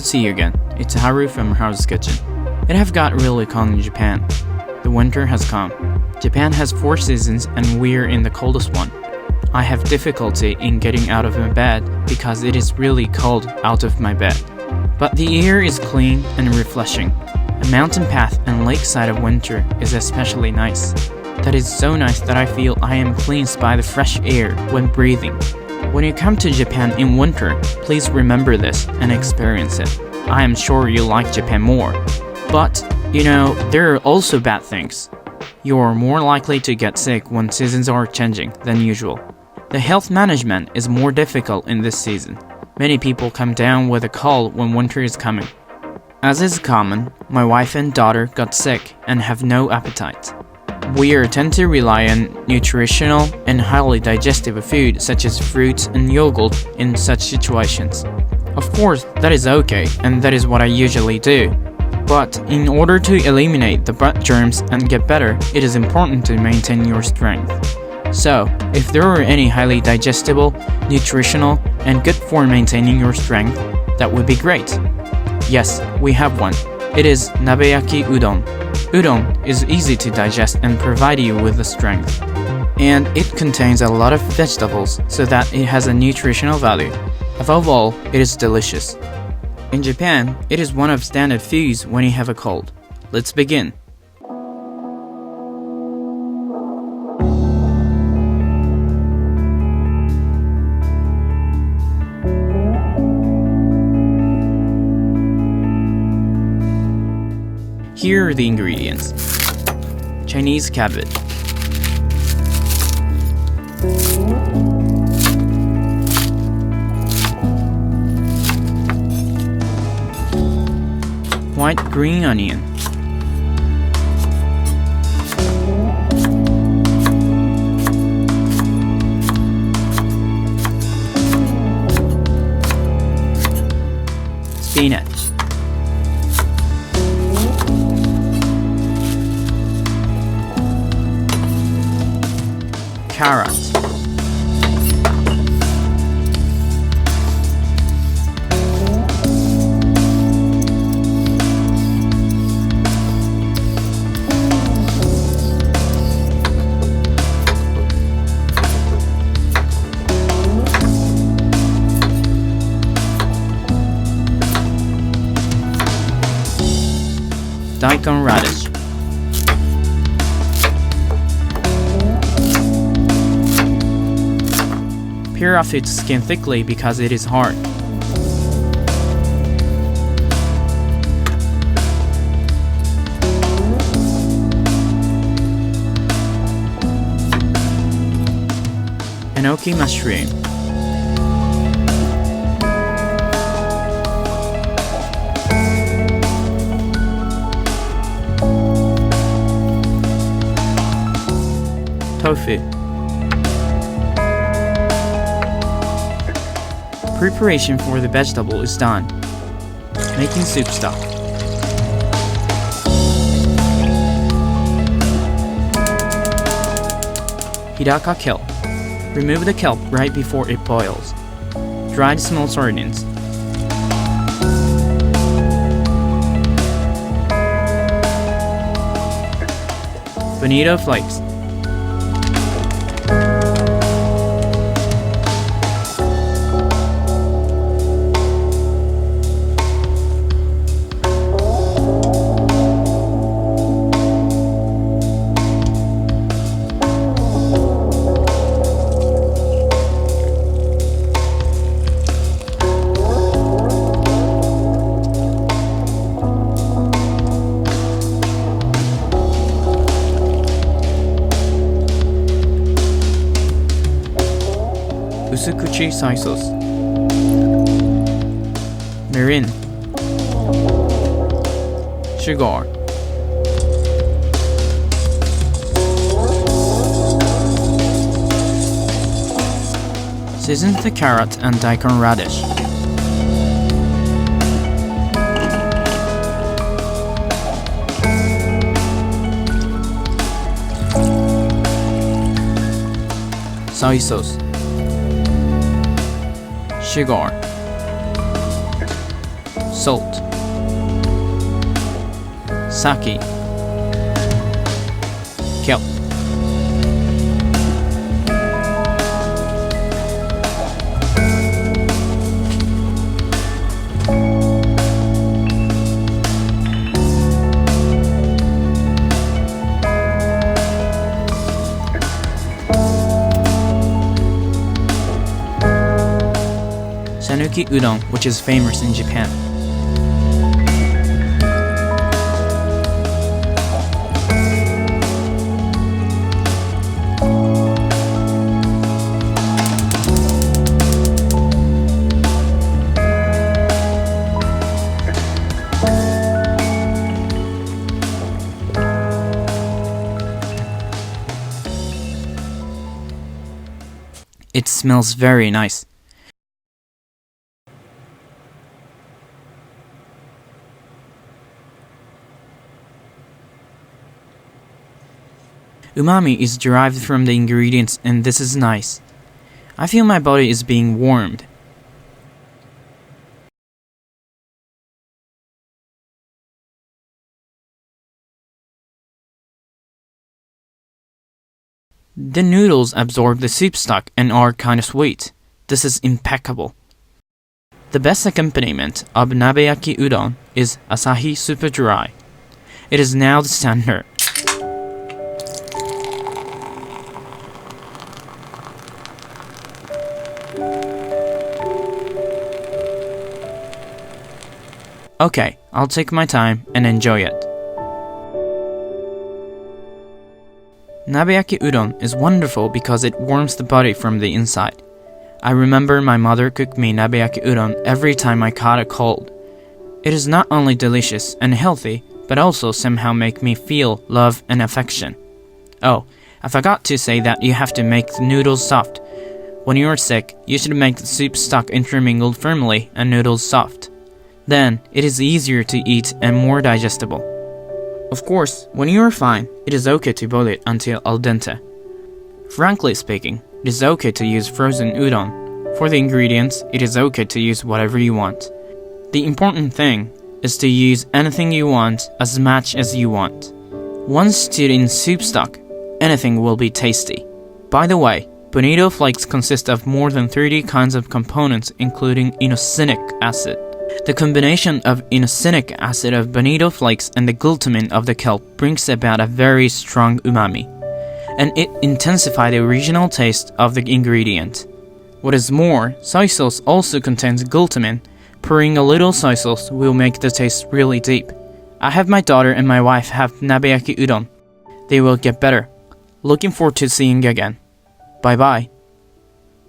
to see you again. It's Haru from HarusKitchen. It have got really cold in Japan. The winter has come. Japan has 4 seasons and we're in the coldest one. I have difficulty in getting out of my bed because it is really cold out of my bed. But the air is clean and refreshing. A mountain path and lakeside of winter is especially nice. That is so nice that I feel I am cleansed by the fresh air when breathing. When you come to Japan in winter, please remember this and experience it. I am sure you like Japan more. But, there are also bad things. You are more likely to get sick when seasons are changing than usual. The health management is more difficult in this season. Many people come down with a cold when winter is coming. As is common, my wife and daughter got sick and have no appetite. We tend to rely on nutritional and highly digestible food such as fruits and yogurt in such situations. Of course, that is okay, and that is what I usually do. But in order to eliminate the bad germs and get better, it is important to maintain your strength. So, if there are any highly digestible, nutritional, and good for maintaining your strength, that would be great. Yes, we have one. It is Nabeyaki-udon. Udon is easy to digest and provide you with the strength. And it contains a lot of vegetables so that it has a nutritional value. Above all, it is delicious. In Japan, it is one of standard foods when you have a cold. Let's begin. Here are the ingredients. Chinese cabbage, white green onion, spinach, carrot, daikon radish, peel off its skin thickly because it is hard. Enoki mushroom, tofu. Preparation for the vegetable is done. Making soup stock. Hidaka kelp. Remove the kelp right before it boils. Dried small sardines. Bonito flakes. Usukuchi soy sauce, mirin, sugar, season the carrot and daikon radish. Soy sauce, sugar, salt, sake, kelp, Nabeyaki-udon, which is famous in Japan. It smells very nice. Umami is derived from the ingredients, and this is nice. I feel my body is being warmed. The noodles absorb the soup stock and are kind of sweet. This is impeccable. The best accompaniment of Nabeyaki-udon is Asahi Super Dry. It is now the standard. Okay, I'll take my time and enjoy it. Nabeyaki-udon is wonderful because it warms the body from the inside. I remember my mother cooked me Nabeyaki-udon every time I caught a cold. It is not only delicious and healthy, but also somehow make me feel love and affection. Oh, I forgot to say that you have to make the noodles soft. When you are sick, you should make the soup stock intermingled firmly and noodles soft. Then, it is easier to eat and more digestible. Of course, when you are fine, it is okay to boil it until al dente. Frankly speaking, it is okay to use frozen udon. For the ingredients, it is okay to use whatever you want. The important thing is to use anything you want as much as you want. Once stewed in soup stock, anything will be tasty. By the way, bonito flakes consist of more than 30 kinds of components including inosinic acid. The combination of inosinic acid of bonito flakes and the glutamine of the kelp brings about a very strong umami, and it intensifies the original taste of the ingredient. What is more, soy sauce also contains glutamine. Pouring a little soy sauce will make the taste really deep. I have my daughter and my wife have Nabeyaki-udon. They will get better. Looking forward to seeing you again. Bye bye.